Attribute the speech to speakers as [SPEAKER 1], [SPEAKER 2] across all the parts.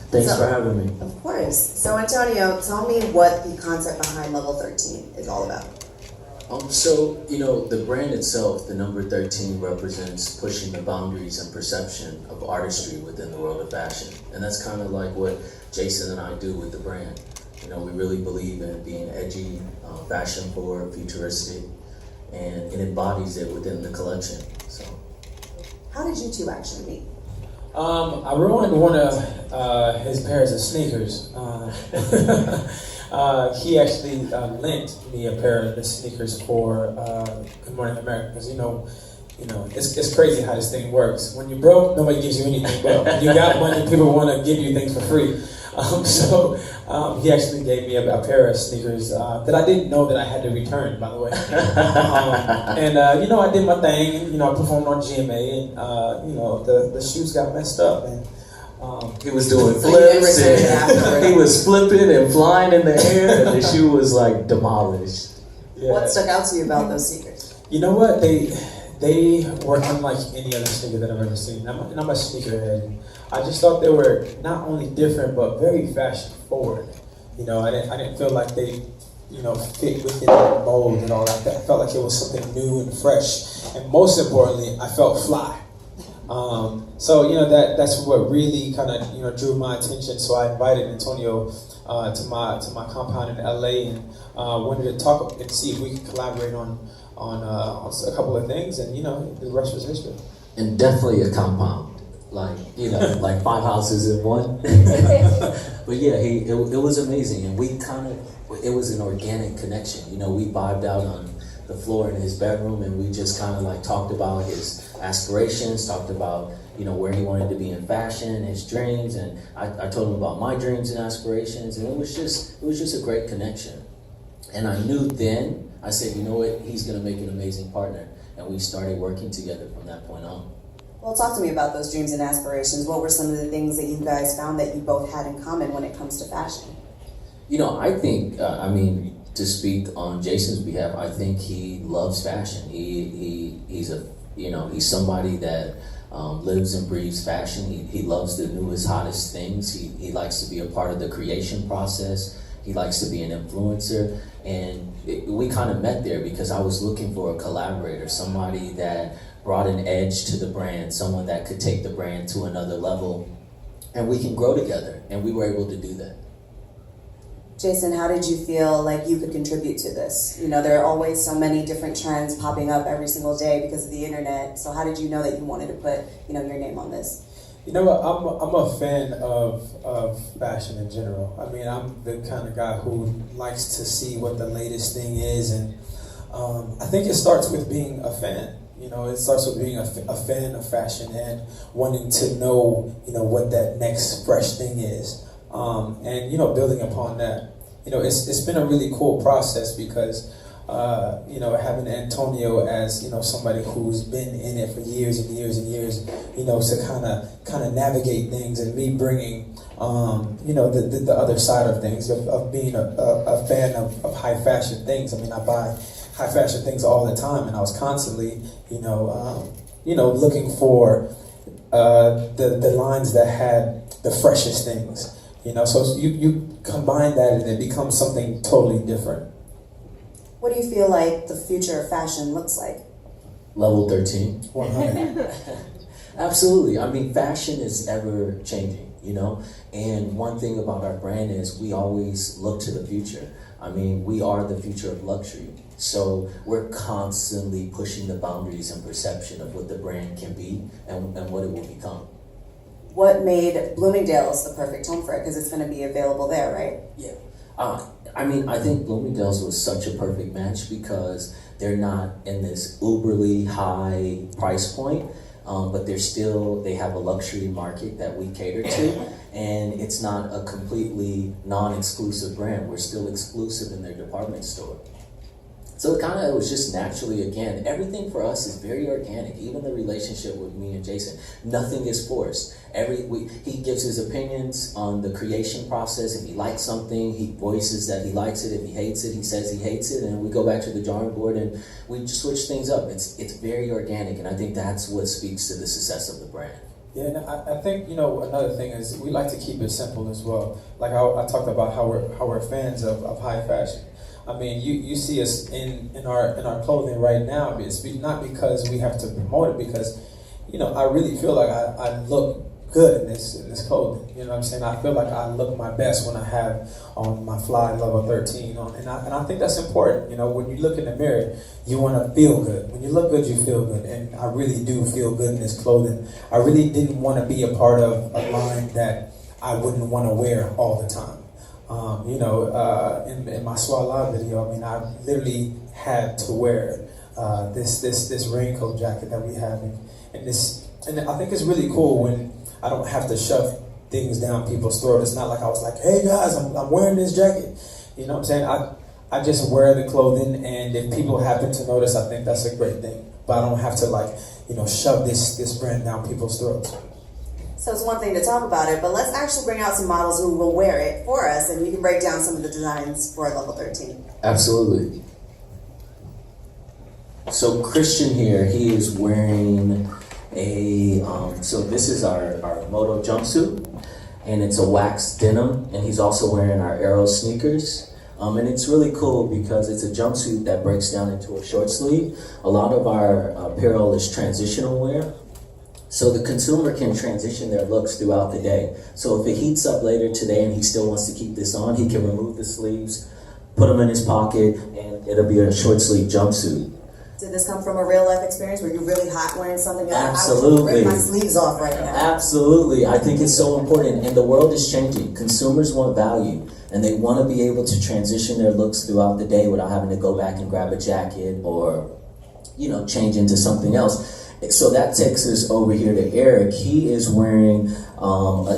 [SPEAKER 1] Thanks for having me.
[SPEAKER 2] Of course. So Antonio, tell me what the concept behind Level 13 is all about.
[SPEAKER 1] So, the brand itself, the number 13, represents pushing the boundaries and perception of artistry within the world of fashion. And that's kind of like what Jason and I do with the brand. We really believe in being edgy, fashion forward, futuristic, and it embodies it within the collection. So,
[SPEAKER 2] how did you two actually meet?
[SPEAKER 3] I ruined one of his pairs of sneakers. He actually lent me a pair of the sneakers for Good Morning America, because it's crazy how this thing works. When you're broke, nobody gives you anything, but when you got money, people want to give you things for free. So he actually gave me a pair of sneakers that I didn't know that I had to return, by the way. I did my thing, and I performed on GMA, and the shoes got messed up, and
[SPEAKER 1] he was doing flips, and he was flipping and flying in the air, and the shoe was like demolished.
[SPEAKER 2] Yeah. What stuck out to you about those sneakers?
[SPEAKER 3] You know what? They were unlike any other sneaker that I've ever seen. I'm a sneakerhead. And I just thought they were not only different, but very fashion forward. I didn't feel like they, fit within that mold and all that. I felt like it was something new and fresh, and most importantly, I felt fly. That's what really kind of drew my attention. So I invited Antonio to my compound in LA, and wanted to talk and see if we could collaborate on a couple of things, and the rest was history.
[SPEAKER 1] And definitely a compound, like 5 houses in one. But yeah, it was amazing, and it was an organic connection. We vibed out on the floor in his bedroom, and we just kind of talked about his aspirations, talked about where he wanted to be in fashion, his dreams, and I told him about my dreams and aspirations, and it was just a great connection. And I knew then, I said, you know what, he's going to make an amazing partner, and we started working together from that point on.
[SPEAKER 2] Well, talk to me about those dreams and aspirations. What were some of the things that you guys found that you both had in common when it comes to fashion?
[SPEAKER 1] I think, to speak on Jason's behalf, I think he loves fashion. He's somebody that lives and breathes fashion. He loves the newest, hottest things. He likes to be a part of the creation process. He likes to be an influencer. And we kind of met there because I was looking for a collaborator, somebody that brought an edge to the brand, someone that could take the brand to another level, and we can grow together. And we were able to do that.
[SPEAKER 2] Jason, how did you feel like you could contribute to this? There are always so many different trends popping up every single day because of the internet. So how did you know that you wanted to put, your name on this?
[SPEAKER 3] I'm a fan of fashion in general. I'm the kind of guy who likes to see what the latest thing is, and I think it starts with being a fan. It starts with being a fan of fashion and wanting to know, what that next fresh thing is. And building upon that, it's been a really cool process because having Antonio as somebody who's been in it for years and years and years, to kind of navigate things, and me bringing the other side of things of being a fan of high fashion things. I buy high fashion things all the time, and I was constantly looking for the lines that had the freshest things. So you combine that and it becomes something totally different.
[SPEAKER 2] What do you feel like the future of fashion looks like?
[SPEAKER 1] Level 13.
[SPEAKER 3] 100.
[SPEAKER 1] Absolutely. Fashion is ever changing, and one thing about our brand is we always look to the future. We are the future of luxury. So we're constantly pushing the boundaries and perception of what the brand can be and what it will become.
[SPEAKER 2] What made Bloomingdales the perfect home for it? Because it's going to be available there, right?
[SPEAKER 1] Yeah. I think Bloomingdales was such a perfect match because they're not in this uberly high price point, but they have a luxury market that we cater to, and it's not a completely non-exclusive brand. We're still exclusive in their department store. So it was just naturally, again, everything for us is very organic. Even the relationship with me and Jason, nothing is forced. He gives his opinions on the creation process. If he likes something, he voices that he likes it. If he hates it, he says he hates it. And we go back to the drawing board and we just switch things up. It's very organic, and I think that's what speaks to the success of the brand.
[SPEAKER 3] Yeah, and I think another thing is we like to keep it simple as well. Like I talked about how we're fans of high fashion. I mean, you see us in our clothing right now. It's not because we have to promote it, because I really feel like I look good in this clothing. You know what I'm saying? I feel like I look my best when I have on my fly level 13 on, and I think that's important. When you look in the mirror, you want to feel good. When you look good, you feel good, and I really do feel good in this clothing. I really didn't want to be a part of a line that I wouldn't want to wear all the time. In my Swala video, I mean, I literally had to wear this raincoat jacket that we have, and I think it's really cool when I don't have to shove things down people's throat. It's not like I was like, hey guys, I'm wearing this jacket. You know what I'm saying? I just wear the clothing, and if people happen to notice, I think that's a great thing. But I don't have to shove this brand down people's throats.
[SPEAKER 2] So it's one thing to talk about it, but let's actually bring out some models who will wear it for us, and you can break down some of the designs for level 13.
[SPEAKER 1] Absolutely. So Christian here, he is wearing so this is our moto jumpsuit, and it's a wax denim, and he's also wearing our Aero sneakers. And it's really cool because it's a jumpsuit that breaks down into a short sleeve. A lot of our apparel is transitional wear, so the consumer can transition their looks throughout the day. So if it heats up later today and he still wants to keep this on, he can remove the sleeves, put them in his pocket, and it'll be a short sleeve jumpsuit.
[SPEAKER 2] Did this come from a real life experience? Were you really hot wearing something?
[SPEAKER 1] Absolutely.
[SPEAKER 2] I would rip my sleeves off right now.
[SPEAKER 1] Absolutely. I think it's so important, and the world is changing. Consumers want value, and they want to be able to transition their looks throughout the day without having to go back and grab a jacket or, change into something else. So that takes us over here to Eric. He is wearing,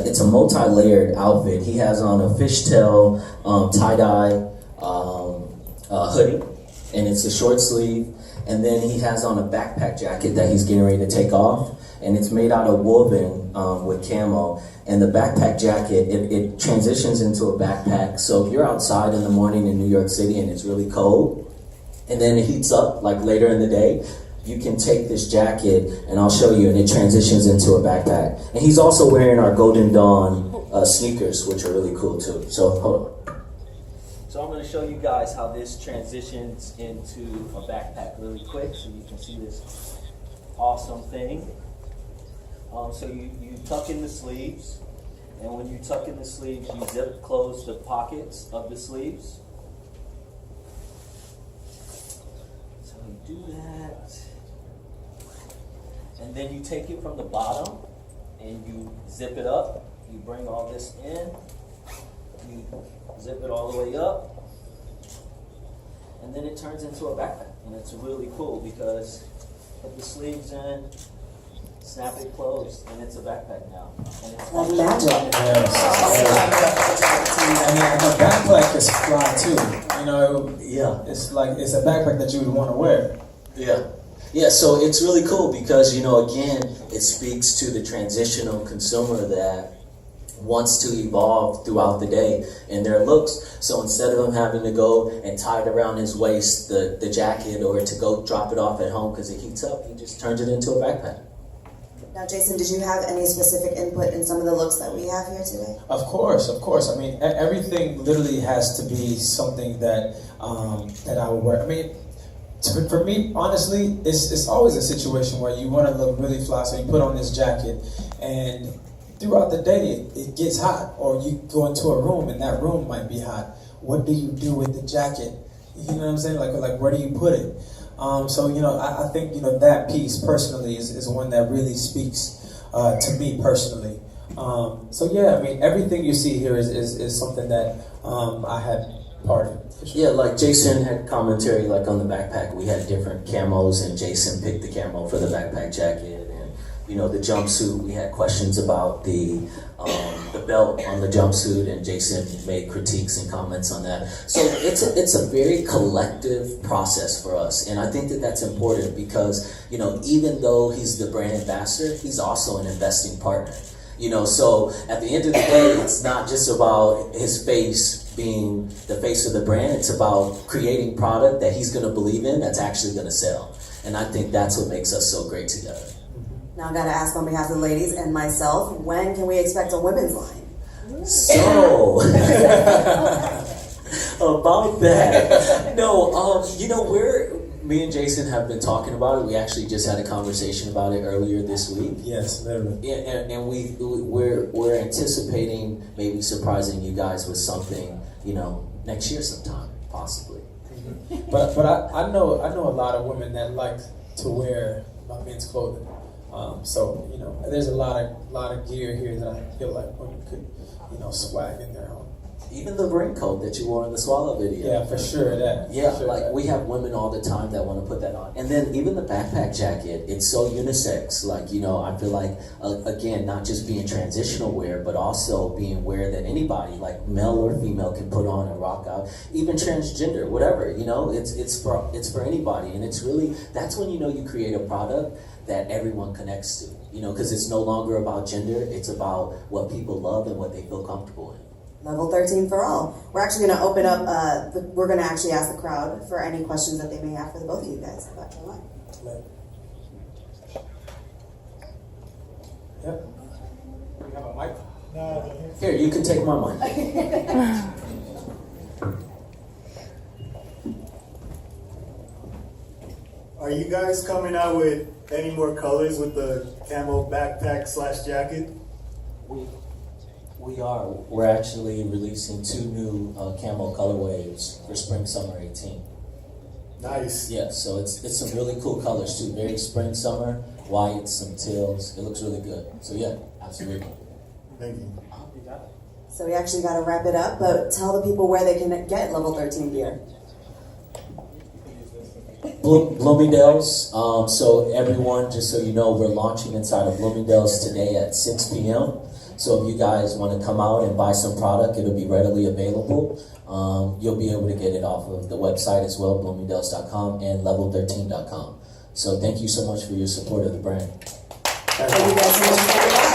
[SPEAKER 1] it's a multi-layered outfit. He has on a fishtail tie-dye hoodie, and it's a short sleeve. And then he has on a backpack jacket that he's getting ready to take off, and it's made out of woven with camo. And the backpack jacket, it transitions into a backpack. So if you're outside in the morning in New York City and it's really cold, and then it heats up like later in the day, you can take this jacket, and I'll show you, and it transitions into a backpack. And he's also wearing our Golden Dawn sneakers, which are really cool too. So hold on. So I'm going to show you guys how this transitions into a backpack really quick, so you can see this awesome thing. So you tuck in the sleeves, and when you tuck in the sleeves, you zip close the pockets of the sleeves. So you do that, and then you take it from the bottom, and you zip it up. You bring all this in. You zip it all the way up, and then it turns into a backpack, and it's really cool because put the sleeves in, snap it closed, and it's a backpack now. And it's
[SPEAKER 2] like magic.
[SPEAKER 3] And the backpack is fly too.
[SPEAKER 1] Yeah.
[SPEAKER 3] It's a backpack that you would want to wear.
[SPEAKER 1] Yeah, so it's really cool because, again, it speaks to the transitional consumer that wants to evolve throughout the day in their looks. So instead of him having to go and tie it around his waist, the jacket, or to go drop it off at home because it heats up, he just turns it into a backpack.
[SPEAKER 2] Now, Jason, did you have any specific input in some of the looks that we have here today?
[SPEAKER 3] Of course. I mean, everything literally has to be something that I would wear. I mean, for me, honestly, it's always a situation where you want to look really fly, so you put on this jacket, and throughout the day, it gets hot, or you go into a room and that room might be hot. What do you do with the jacket? You know what I'm saying? Like where do you put it? I think that piece personally is one that really speaks to me personally. I mean, everything you see here is something that I had part of. Sure.
[SPEAKER 1] Yeah, like Jason had commentary like on the backpack. We had different camos, and Jason picked the camo for the backpack jacket. The jumpsuit, we had questions about the belt on the jumpsuit, and Jason made critiques and comments on that. So it's a very collective process for us, and I think that that's important because, even though he's the brand ambassador, he's also an investing partner. So at the end of the day, it's not just about his face being the face of the brand. It's about creating product that he's going to believe in that's actually going to sell. And I think that's what makes us so great together.
[SPEAKER 2] Now I gotta ask on behalf of the ladies and myself, when can we expect a women's line?
[SPEAKER 1] So, about that. No, me and Jason have been talking about it. We actually just had a conversation about it earlier this week.
[SPEAKER 3] Yes, literally.
[SPEAKER 1] And we're anticipating maybe surprising you guys with something, next year sometime, possibly.
[SPEAKER 3] Mm-hmm. But I know a lot of women that like to wear my men's clothing. So there's a lot of gear here that I feel like women could swag in their own.
[SPEAKER 1] Even the raincoat that you wore in the Swallow video.
[SPEAKER 3] Yeah, for sure that.
[SPEAKER 1] Yeah,
[SPEAKER 3] for sure
[SPEAKER 1] like
[SPEAKER 3] that.
[SPEAKER 1] we have women all the time that want to put that on. And then even the backpack jacket, it's so unisex. Like, I feel like, again, not just being transitional wear, but also being wear that anybody, like male or female, can put on and rock out. Even transgender, whatever, it's for anybody. And it's really, that's when you create a product that everyone connects to. Because it's no longer about gender, it's about what people love and what they feel comfortable in.
[SPEAKER 2] Level 13 for all. We're actually going to open up, we're going to actually ask the crowd for any questions that they may have for the both of you guys. Back to the line.
[SPEAKER 3] Yep. We have a mic?
[SPEAKER 4] No.
[SPEAKER 1] Here, you can take my mic.
[SPEAKER 4] Are you guys coming out with any more colors with the camo backpack / jacket?
[SPEAKER 1] We are. We're actually releasing 2 new camo colorways for spring summer 18.
[SPEAKER 4] Nice.
[SPEAKER 1] Yeah, so it's some really cool colors too. Very spring summer, whites, some teals. It looks really good. So yeah, absolutely.
[SPEAKER 4] Thank you.
[SPEAKER 2] So we actually got to wrap it up, but tell the people where they can get level 13 gear.
[SPEAKER 1] Bloomingdales. So everyone, just so you know, we're launching inside of Bloomingdales today at 6 p.m. So if you guys want to come out and buy some product, it'll be readily available. You'll be able to get it off of the website as well, bloomingdales.com and level13.com. So thank you so much for your support of the brand.
[SPEAKER 2] Thank you guys so much for coming by.